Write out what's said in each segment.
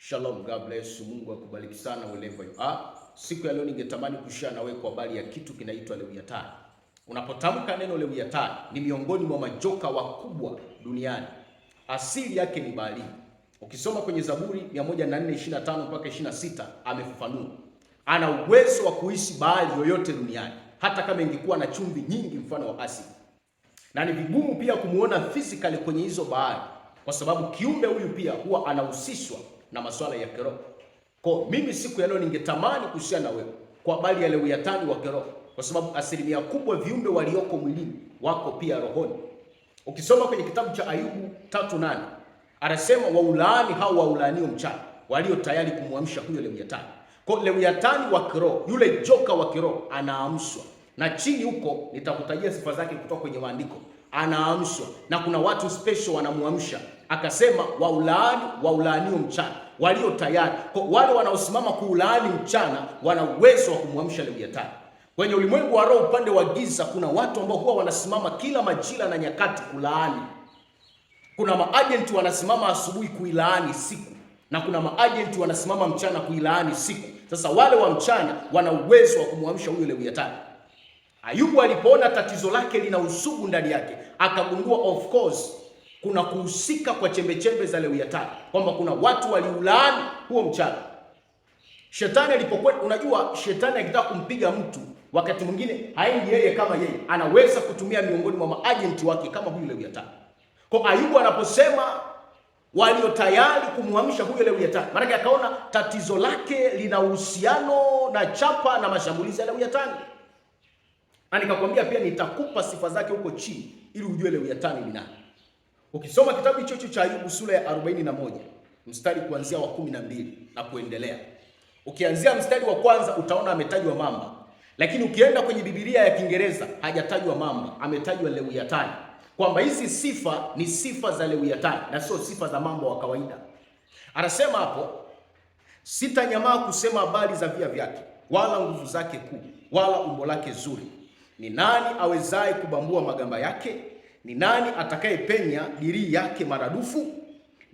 Shalom, God bless you. Mungu akubariki sana wherever you are. Siku ya leo ningetamani kushare na wewe kwa habari ya kitu kinaitwa Lewiathan. Unapotamka neno Lewiathan, ni miongoni mwa majoka wakubwa duniani. Asili yake ni baharini. Ukisoma kwenye Zaburi 104:25 mpaka 26 amefafanua. Ana uwezo wa kuishi bahari yoyote duniani, hata kama ingekuwa na chumvi nyingi mfano wa asidi. Na ni vigumu pia kumuona physically kwenye hizo bahari, kwa sababu kiumbe huyu pia huwa anahusishwa na masuala ya kiroho. Kwa mimi siku ya leo ningetamani kushare na wewe kwa habari ya Lewiathan wa kiroho, kwa sababu asilimia kubwa viumbe walioko mwilini wako pia rohoni. Ukisoma kwenye kitabu cha Ayubu 3:8 anasema waulaani hao waulaanio mchana, walio tayari kumwamsha huyo Lewiathan. Kwa Lewiathan wa kiroho, yule joka wa kiroho anaamshwa. Na chini huko nitakutajia sifa zake kutoka kwenye maandiko. Anaamshwa na kuna watu special wanamuamsha. Akasema waulaanio mchana, walio tayari. Kwa wale wanaosimama kuulaani mchana wana uwezo wa kumwamsha Lewiathan. Kwenye ulimwengu wa roho upande wa giza kuna watu ambao huwa wanasimama kila majira na nyakati kulaani. Kuna maagenti wanasimama asubuhi kuilaani siku, na kuna maagenti wanasimama mchana kuilaani siku. Sasa wale wa mchana wana uwezo wa kumwamsha huyo Lewiathan. Ayubu alipoona tatizo lake lina usugu ndani yake, akagundua of course kuna kuhusika kwa chembechembe za Lewiathan, kwamba kuna watu waliulaani huo mchana. Shetani alipokuwa, unajua shetani akitaka kumpiga mtu wakati mwingine haendi yeye kama yeye, anaweza kutumia miongoni mwa maagenti wake kama huyu Lewiathan. Kwa Ayubu anaposema walio tayari kumwamsha huyo Lewiathan, maana akaona tatizo lake lina uhusiano na chapa na mashambulizi ya Lewiathan. Na nikakwambia pia nitakupa sifa zake huko chini ili ujue Lewiathan ni nani. Ukisoma kitabu hicho cha Ayubu sura ya 41 mstari kuanzia wa 12 na kuendelea. Ukianzia mstari wa kwanza utaona ametajwa mamba. Lakini ukienda kwenye Biblia ya Kiingereza hajatajwa mamba, ametajwa Lewiathan. Kwamba hizi sifa ni sifa za Lewiathan na sio sifa za mamba wa kawaida. Anasema hapo, sitanyamaa kusema habari za via vyake, wala nguvu zake kuu, wala umbo lake zuri. Ni nani awezaye kubambua magamba yake? Ni nani atakayepenya dirii yake maradufu?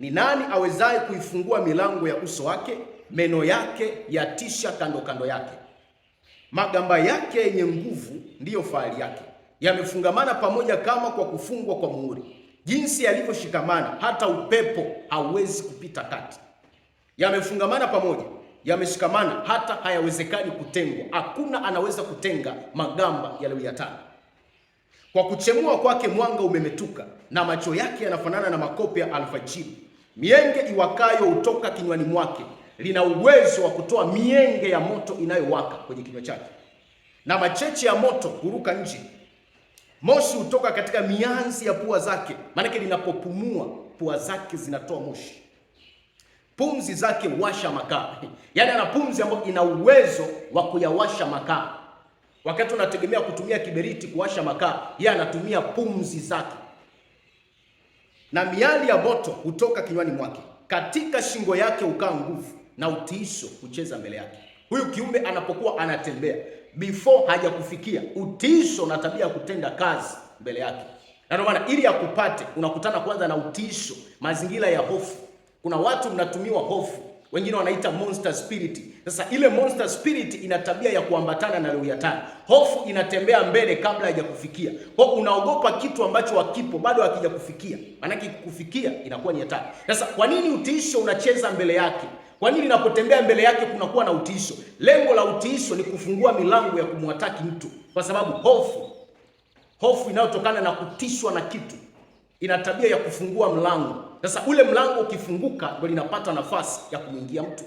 Ni nani awezaye kuifungua milango ya uso wake? Meno yake yatisha kando kando yake. Magamba yake yenye nguvu ndiyo fahari yake. Yamefungamana pamoja kama kwa kufungwa kwa muhuri. Jinsi yalivyoshikamana hata upepo hauwezi kupita kati. Yamefungamana pamoja, yameshikamana hata hayawezekani kutengwa. Hakuna anaweza kutenga magamba ya Lewiathan. Kwa kuchemua kwake mwanga umemetuka, na macho yake yanafanana na makope ya alfajiri. Mienge iwakayo hutoka kinywani mwake. Lina uwezo wa kutoa mienge ya moto inayowaka kwenye kinywa chake, na macheche ya moto huruka nje. Moshi hutoka katika mianzi ya pua zake, maana linapopumua pua zake zinatoa moshi. Pumzi zake washa makaa. Yaani ana pumzi ambayo ina uwezo wa kuyawasha makaa. Wakati unategemea kutumia kiberiti kuwasha makaa, yeye anatumia pumzi zake. Na miali ya moto hutoka kinywani mwake. Katika shingo yake ukaa nguvu, na utiisho hucheza mbele yake. Huyu kiumbe anapokuwa anatembea, before hajakufikia, utiisho na tabia ya kutenda kazi mbele yake. Na ndio maana ili akupate unakutana kwanza na utiisho, mazingira ya hofu. Kuna watu mnatumiwa hofu, wengine wanaita monster spirit. Sasa ile monster spirit ina tabia ya kuambatana na Lewiathan. Hofu inatembea mbele kabla hajakufikia. Kwa unaogopa kitu ambacho hakipo, bado hakijakufikia. Maana kikufikia inakuwa ni hatari. Sasa kwa nini utiisho unacheza mbele yake? Kwa nini inapotembea mbele yake kunakuwa na utiisho? Lengo la utiisho ni kufungua milango ya kumwataki mtu, kwa sababu hofu inayotokana na kutishwa na kitu ina tabia ya kufungua mlango. Sasa ule mlango ukifunguka ndio linapata nafasi ya kumwingia mtu.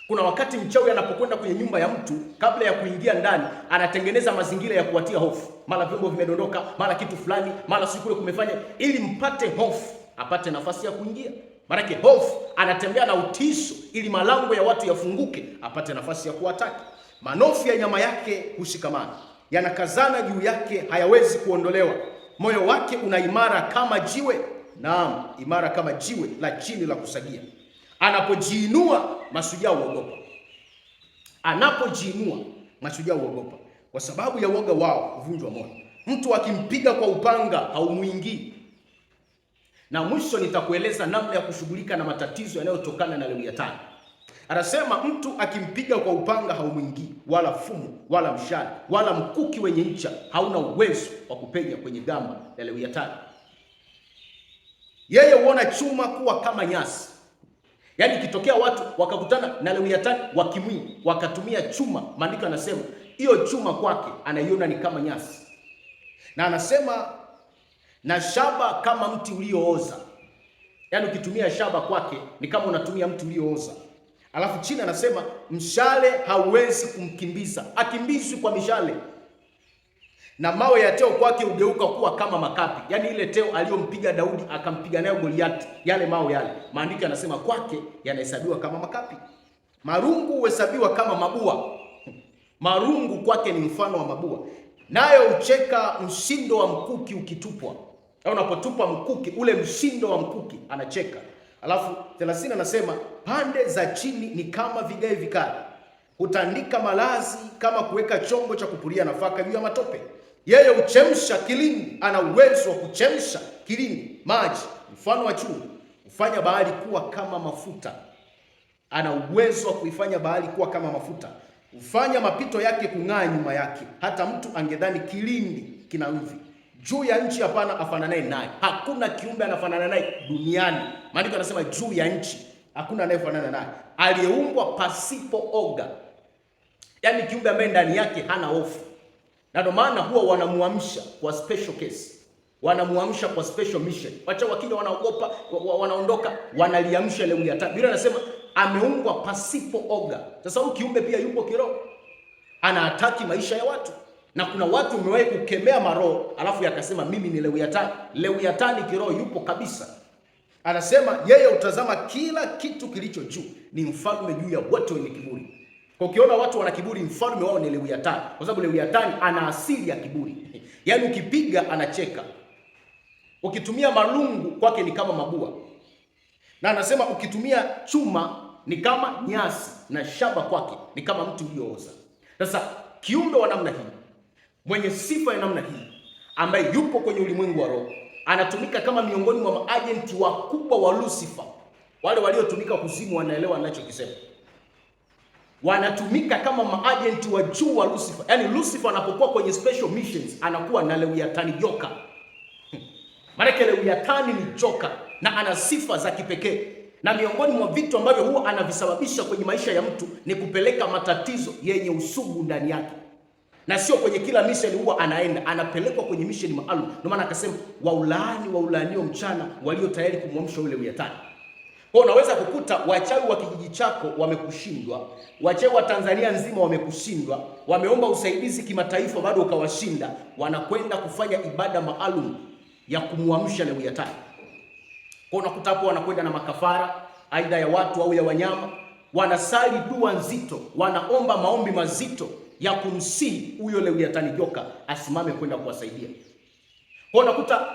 Kuna wakati mchawi anapokwenda kwenye nyumba ya mtu, kabla ya kuingia ndani, anatengeneza mazingira ya kuwatia hofu. Mara vyombo vimedondoka, mara kitu fulani, mara siku kule kumefanya, ili mpate hofu, apate nafasi ya kuingia. Maana hofu anatembea na utisho ili malango ya watu yafunguke, apate nafasi ya kuwataka. Manofu ya nyama yake hushikamana, yanakazana juu yake, hayawezi kuondolewa. Moyo wake una imara kama jiwe, naam, imara kama jiwe la chini la kusagia. Anapojiinua mashujaa huogopa. Anapojiinua mashujaa huogopa, kwa sababu ya woga wao huvunjwa moyo. Mtu akimpiga kwa upanga haumuingii. Na mwisho nitakueleza namna ya kushughulika na matatizo yanayotokana na Lewiathani. Anasema mtu akimpiga kwa upanga haumwingii, wala fumu, wala mshale, wala mkuki wenye ncha hauna uwezo wa kupenya kwenye gamba la Lewiathani. Yeye huona chuma kuwa kama nyasi. Yaani ikitokea watu wakakutana na Lewiathani wa kimwili wakatumia chuma, maandiko yanasema hiyo chuma kwake anaiona ni kama nyasi. Na anasema na shaba kama mti uliooza. Yaani ukitumia shaba kwake ni kama unatumia mti uliooza. Alafu chini anasema mshale hauwezi kumkimbiza, akimbizwi kwa mishale. Na mawe ya teo kwake ugeuka kuwa kama makapi. Yaani ile teo aliyompiga Daudi akampiga nayo Goliathi, yale mawe yale, maandiko yanasema kwake yanahesabiwa kama makapi. Marungu huhesabiwa kama mabua. Marungu kwake ni mfano wa mabua. Nayo ucheka mshindo wa mkuki ukitupwa. Au unapotupa mkuki, ule mshindo wa mkuki anacheka. Alafu 30 anasema pande za chini ni kama vigae vikali. Hutandika malazi kama kuweka chombo cha kupuria nafaka juu ya matope. Yeye uchemsha kilindi, ana uwezo wa kuchemsha kilindi maji mfano wa chumvi. Hufanya bahari kuwa kama mafuta. Ana uwezo wa kuifanya bahari kuwa kama mafuta. Hufanya mapito yake kung'aa nyuma yake, hata mtu angedhani kilindi kina mvi. Juu ya nchi hapana afananaye naye. Hakuna kiumbe anafanana naye duniani. Maandiko yanasema juu ya nchi hakuna anayefanana naye. Aliyeumbwa pasipo oga. Yaani kiumbe ambaye ndani yake hana hofu. Na ndio maana huwa wanamuamsha kwa special case. Wanamuamsha kwa special mission. Wacha wakija wanaogopa, wanaondoka, wanaliamsha Lewiathani. Biblia inasema ameumbwa pasipo oga. Sasa huyu kiumbe pia yupo kiroho. Anaataki maisha ya watu. Na kuna watu umewahi kukemea maroho, alafu yakasema mimi ni Lewiathani. Lewiathani kiroho yupo kabisa. Anasema yeye utazama kila kitu kilicho juu, ni mfalme juu ya wote wenye kiburi. Kwa ukiona watu wana kiburi, mfalme wao ni Lewiathani, kwa sababu Lewiathani ana asili ya kiburi. Yaani ukipiga anacheka. Ukitumia marungu kwake ni kama mabua. Na anasema ukitumia chuma ni kama nyasi, na shaba kwake ni kama mti uliooza. Sasa kiumbe wa namna hii, mwenye sifa ya namna hii, ambaye yupo kwenye ulimwengu wa roho, anatumika kama miongoni mwa maagenti wakubwa wa Lucifer. Wale waliotumika kuzimu wanaelewa ninachokisema. Wanatumika kama maagenti wa juu wa Lucifer. Yaani Lucifer anapokuwa kwenye special missions anakuwa na Lewiathani joka. Maana Lewiathani ni joka na ana sifa za kipekee. Na miongoni mwa vitu ambavyo huwa anavisababisha kwenye maisha ya mtu ni kupeleka matatizo yenye usugu ndani yake. Na sio kwenye kila mission huwa anaenda, anapelekwa kwenye mission maalum. Ndio maana akasema waulaaniwa mchana walio tayari kumwamsha yule Lewiathani. Kwa unaweza kukuta wachawi wa kijiji chako wamekushindwa, wachawi wa Tanzania nzima wamekushindwa, wameomba usaidizi kimataifa bado ukawashinda, wanakwenda kufanya ibada maalum ya kumwamsha Lewiathani. Kwa unakuta hapo wanakwenda na makafara aidha ya watu au ya wanyama, wanasali dua nzito, wanaomba maombi mazito ya kumsihi huyo Lewiathani joka asimame kwenda kuwasaidia. Kwa unakuta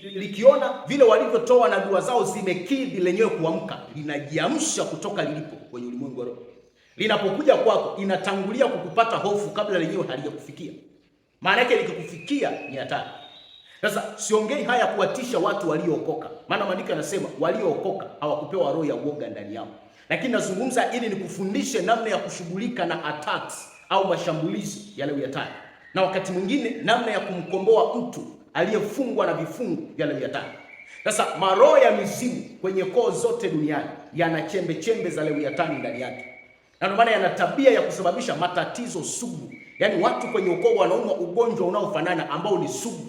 likiona vile walivyotoa na dua zao zimekidhi, lenyewe kuamka, linajiamsha kutoka lilipo kwenye ulimwengu wa roho. Linapokuja kwako inatangulia kukupata hofu kabla lenyewe halijakufikia. Maana yake likikufikia ni hatari. Sasa siongei haya kuwatisha watu waliookoka. Maana maandiko yanasema waliookoka hawakupewa roho ya uoga ndani yao. Lakini nazungumza ili nikufundishe namna ya kushughulika na attacks au mashambulizi ya Lewiathani. Na wakati mwingine namna ya kumkomboa mtu aliyefungwa na vifungu vya Lewiathani. Sasa maroho ya mizimu kwenye koo zote duniani yana chembe chembe za Lewiathani ndani yake. Na ndio maana yana tabia ya kusababisha matatizo sugu. Yaani watu kwenye ukoo wanaumwa ugonjwa unaofanana ambao ni sugu.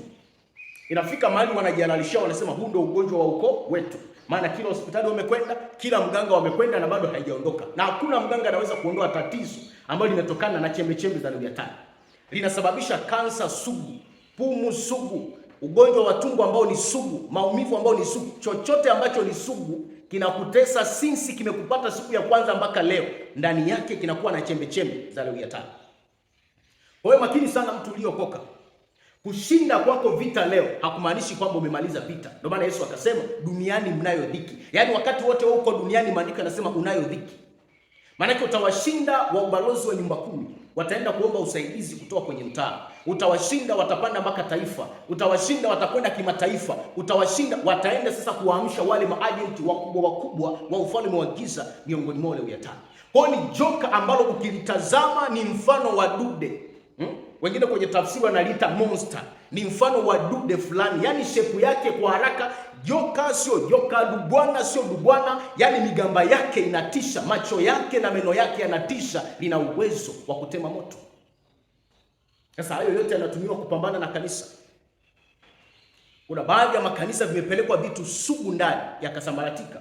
Inafika mahali wanajihalalishia, wanasema huu ndio ugonjwa wa ukoo wetu. Maana kila hospitali wamekwenda, kila mganga wamekwenda na bado haijaondoka. Na hakuna mganga anaweza kuondoa tatizo ambalo limetokana na chembe chembe za Lewiathani. Linasababisha kansa sugu, pumu sugu, ugonjwa wa tumbo ambao ni sugu, maumivu ambao ni sugu. Chochote ambacho ni sugu kinakutesa sinsi kimekupata siku ya kwanza mpaka leo, ndani yake kinakuwa na chembe chembe za Lewiathani. Kwa hiyo makini sana mtu uliokoka. Kushinda kwako vita leo hakumaanishi kwamba umemaliza vita. Ndio maana Yesu akasema duniani mnayo dhiki. Yaani wakati wote wewe uko duniani, maandiko yanasema unayo dhiki. Maana utawashinda wa ubalozi wa nyumba kumi. Wataenda kuomba usaidizi kutoka kwenye mtaa. Utawashinda, watapanda mpaka taifa. Utawashinda, watakwenda kimataifa. Utawashinda, wataenda sasa kuwaamsha wale maajenti wakubwa wa ufalme wa giza miongoni mwao Lewiathani. Kwa hiyo ni joka ambalo ukilitazama ni mfano wa dude. Wengine kwenye tafsiri wanaliita monster. Ni mfano wa dude fulani. Yaani shepu yake kwa haraka, joka sio joka, dubwana sio dubwana. Yaani migamba yake inatisha, macho yake na meno yake yanatisha, lina uwezo wa kutema moto. Sasa hayo yote yanatumiwa kupambana na kanisa. Kuna baadhi ya makanisa vimepelekwa vitu sugu ndani yakasambaratika.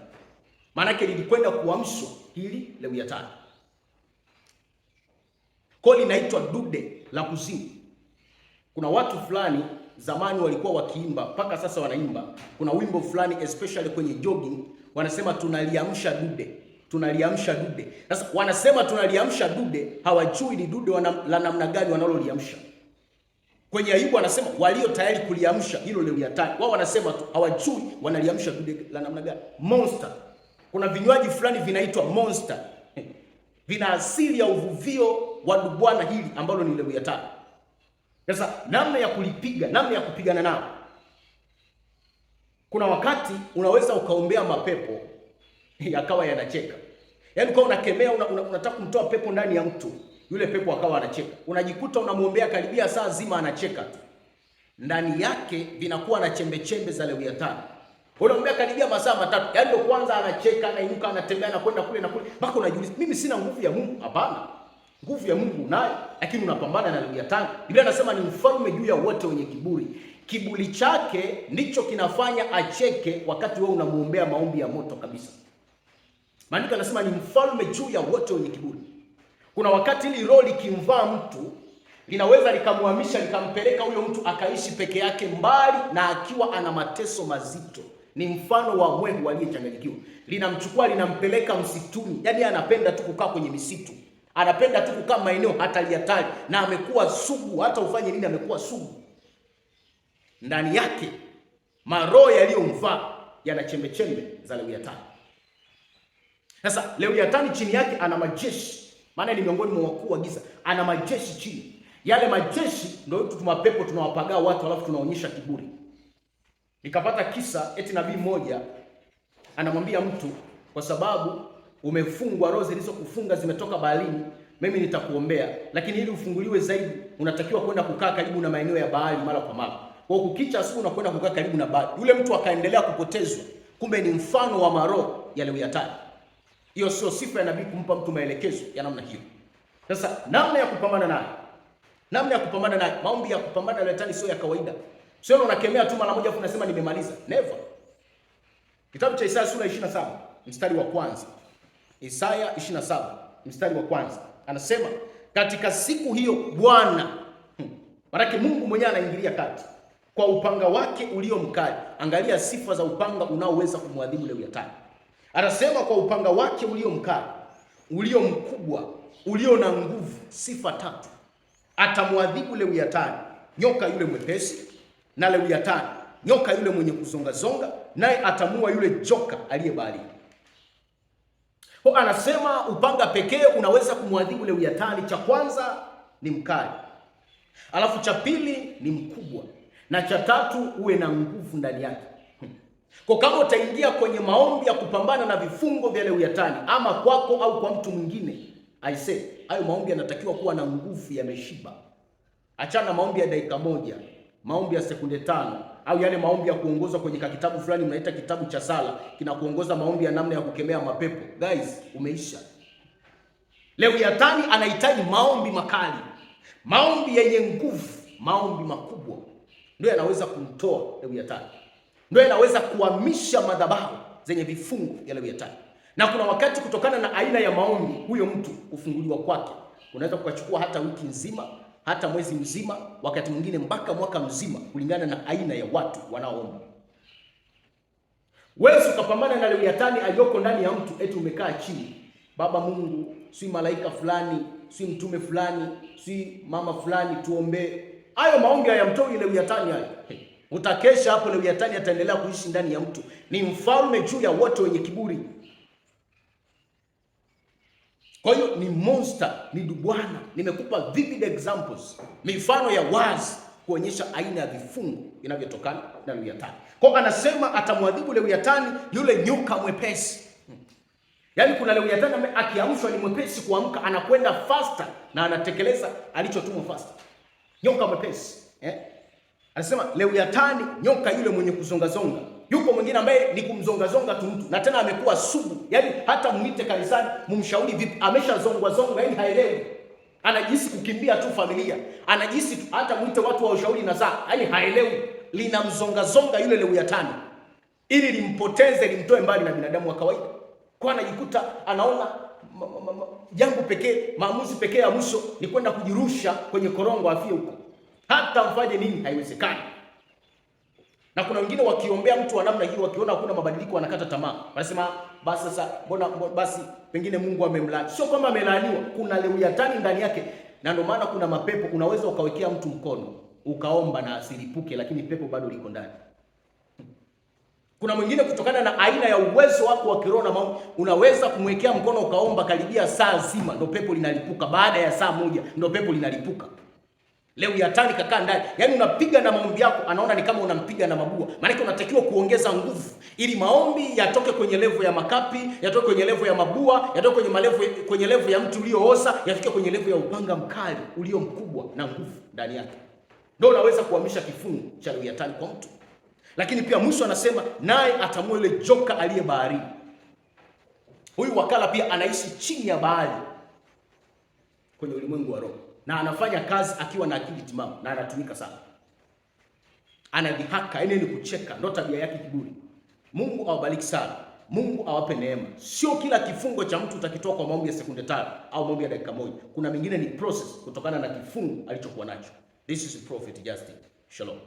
Maana yake lilikwenda kuamshwa hili Lewiathani. Kwa linaitwa dude la kuzimu. Kuna watu fulani zamani walikuwa wakiimba, mpaka sasa wanaimba. Kuna wimbo fulani especially kwenye jogging wanasema tunaliamsha dude. Tunaliamsha dude. Sasa wanasema tunaliamsha dude, hawajui ni dude la namna gani wanaloliamsha. Kwenye Ayubu wanasema walio tayari kuliamsha hilo Lewiathani. Wao wanasema tu hawajui wanaliamsha dude la namna gani. Monster. Kuna vinywaji fulani vinaitwa Monster. Vina asili ya uvuvio wa dubwana hili ambalo ni Lewiathani. Sasa namna ya kulipiga, namna ya kupigana nao. Kuna wakati unaweza ukaombea mapepo yakawa yanacheka. Yaani kwa unakemea unataka kumtoa pepo ndani ya mtu, yule pepo akawa anacheka. Unajikuta unamuombea karibia saa zima anacheka tu. Ndani yake vinakuwa na chembe chembe za Lewiathani. Unaombea karibia masaa matatu. Yaani ndio kwanza anacheka, anainuka, anatembea na kwenda kule na kule. Mpaka unajiuliza, mimi sina nguvu ya Mungu. Hapana. Nguvu ya Mungu unayo, lakini unapambana na Lewiathani. Biblia inasema ni mfalme juu ya wote wenye kiburi. Kiburi chake ndicho kinafanya acheke wakati wewe unamuombea maombi ya moto kabisa. Maandiko yanasema ni mfalme juu ya wote wenye kiburi. Kuna wakati ili roho likimvaa mtu linaweza likamhamisha likampeleka huyo mtu akaishi peke yake mbali na akiwa ana mateso mazito. Ni mfano wa mwehu aliyechanganyikiwa. Linamchukua linampeleka msituni. Yaani anapenda tu kukaa kwenye misitu. Anapenda tu kukaa maeneo hatari na amekuwa sugu, hata ufanye nini amekuwa sugu. Ndani yake maroho yaliyomvaa yana chembe chembe za Lewiathani. Sasa Lewiathani chini yake ana majeshi, maana ni miongoni mwa wakuu wa giza, ana majeshi chini. Yale majeshi ndio tumapepo tunawapagaa watu alafu tunaonyesha kiburi. Nikapata kisa eti nabii mmoja anamwambia mtu, kwa sababu umefungwa, roho zilizokufunga zimetoka baharini, mimi nitakuombea, lakini ili ufunguliwe zaidi unatakiwa kwenda kukaa karibu na maeneo ya bahari mara kwa mara. Kwa kukicha asubuhi unakwenda kukaa karibu na bahari. Yule mtu akaendelea kupotezwa. Kumbe ni mfano wa maroho ya Lewiathani. Hiyo sio sifa ya nabii kumpa mtu maelekezo ya namna hiyo. Sasa namna ya kupambana naye. Namna ya kupambana naye. Maombi ya kupambana na Lewiathani sio ya kawaida. Sio unakemea tu mara moja afu unasema nimemaliza. Never. Kitabu cha Isaya sura 27 mstari wa kwanza. Isaya 27 mstari wa kwanza. Anasema katika siku hiyo Bwana, maana Mungu mwenyewe anaingilia kati kwa upanga wake ulio mkali. Angalia sifa za upanga unaoweza kumwadhibu Lewiathani. Anasema kwa upanga wake ulio mkali, ulio mkubwa, ulio na nguvu, sifa tatu. Atamwadhibu Lewiathani, nyoka yule mwepesi, na Lewiathani, nyoka yule mwenye kuzonga zonga, naye atamua yule joka aliye baharini. Kwa anasema upanga pekee unaweza kumwadhibu Lewiathani. Cha kwanza ni mkali. Alafu cha pili ni mkubwa. Na cha tatu uwe na nguvu ndani yake. Kwa kama utaingia kwenye maombi ya kupambana na vifungo vya Lewiathani, ama kwako au kwa mtu mwingine, I say, hayo maombi yanatakiwa kuwa na nguvu, yameshiba. Achana maombi ya dakika moja, maombi ya sekunde 5, au yale maombi ya kuongoza kwenye kitabu fulani mnaita kitabu cha sala, kinakuongoza maombi ya namna ya kukemea mapepo. Guys, umeisha. Lewiathani anahitaji maombi makali, maombi yenye nguvu, maombi makubwa. Ndio yanaweza kumtoa Lewiathani. Ndio yanaweza kuhamisha madhabahu zenye vifungo ya Lewiathani. Na kuna wakati kutokana na aina ya maombi, huyo mtu kufunguliwa kwake unaweza kukachukua hata wiki nzima, hata mwezi mzima, wakati mwingine mpaka mwaka mzima, kulingana na aina ya watu wanaoomba. Wewe ukapambana na Lewiathani aliyoko ndani ya mtu, eti umekaa chini. Baba Mungu, si malaika fulani, si mtume fulani, si mama fulani tuombee. Hayo maombi hayamtoi Lewiathani hayo. Utakesha hapo, Lewiathani ataendelea kuishi ndani ya mtu. Ni mfalme juu ya wote wenye kiburi. Kwa hiyo ni monster, ni dubwana. Nimekupa vivid examples, mifano ya wazi kuonyesha aina ya vifungo vinavyotokana na Lewiathani. Kwa hiyo anasema atamwadhibu Lewiathani yule nyoka mwepesi. Yaani kuna Lewiathani ambaye akiamshwa ni mwepesi kuamka, anakwenda faster na anatekeleza alichotumwa faster. Nyoka mwepesi. Anasema Lewiathani, nyoka yule mwenye kuzongazonga. Yuko mwingine ambaye ni kumzongazonga tu mtu, na tena amekuwa sugu. Yaani hata mwite kanisani mumshauri vipi, ameshazongwa zonga, yaani haelewi. Anajisi kukimbia tu familia. Anajisi tu, hata mwite watu wa ushauri na zaa, yaani haelewi. Linamzongazonga yule Lewiathani ili limpoteze, limtoe mbali na binadamu wa kawaida. Kwa anajikuta anaona jambo pekee, maamuzi pekee ya mwisho ni kwenda kujirusha kwenye korongo afie huko. Hata mfanye nini haiwezekani. Na kuna wengine wakiombea mtu wa namna hiyo, wakiona hakuna mabadiliko wanakata tamaa. Wanasema basi sasa basi pengine Mungu amemlaani. Sio kwamba amelaaniwa, kuna Lewiathani ndani yake. Na ndio maana kuna mapepo, unaweza ukawekea mtu mkono, ukaomba na asilipuke, lakini pepo bado liko ndani. Kuna mwingine kutokana na aina ya uwezo wako wa kiroho na maombi, unaweza kumwekea mkono ukaomba karibia saa nzima ndio pepo linalipuka. Baada ya saa moja ndio pepo linalipuka. Lewiathani kakaa ndani. Yaani unapiga na maombi yako, anaona ni kama unampiga na mabua. Maana unatakiwa kuongeza nguvu ili maombi yatoke kwenye level ya makapi, yatoke kwenye level ya mabua, yatoke kwenye level ya mtu uliooza, yafike kwenye level ya upanga mkali ulio mkubwa na nguvu ndani yake. Ndio unaweza kuhamisha kifungo cha Lewiathani kwa mtu. Lakini pia mwisho anasema naye atamua yule joka aliye baharini. Huyu wakala pia anaishi chini ya bahari kwenye ulimwengu wa roho, na anafanya kazi akiwa na akili timamu na anatumika sana. Anadhihaka, yaani ni kucheka, ndio tabia yake, kiburi. Mungu awabariki sana. Mungu awape neema. Sio kila kifungo cha mtu utakitoa kwa maombi ya sekunde 5 au maombi ya dakika 1. Kuna mengine ni process kutokana na kifungo alichokuwa nacho. This is Prophet Justin. Shalom.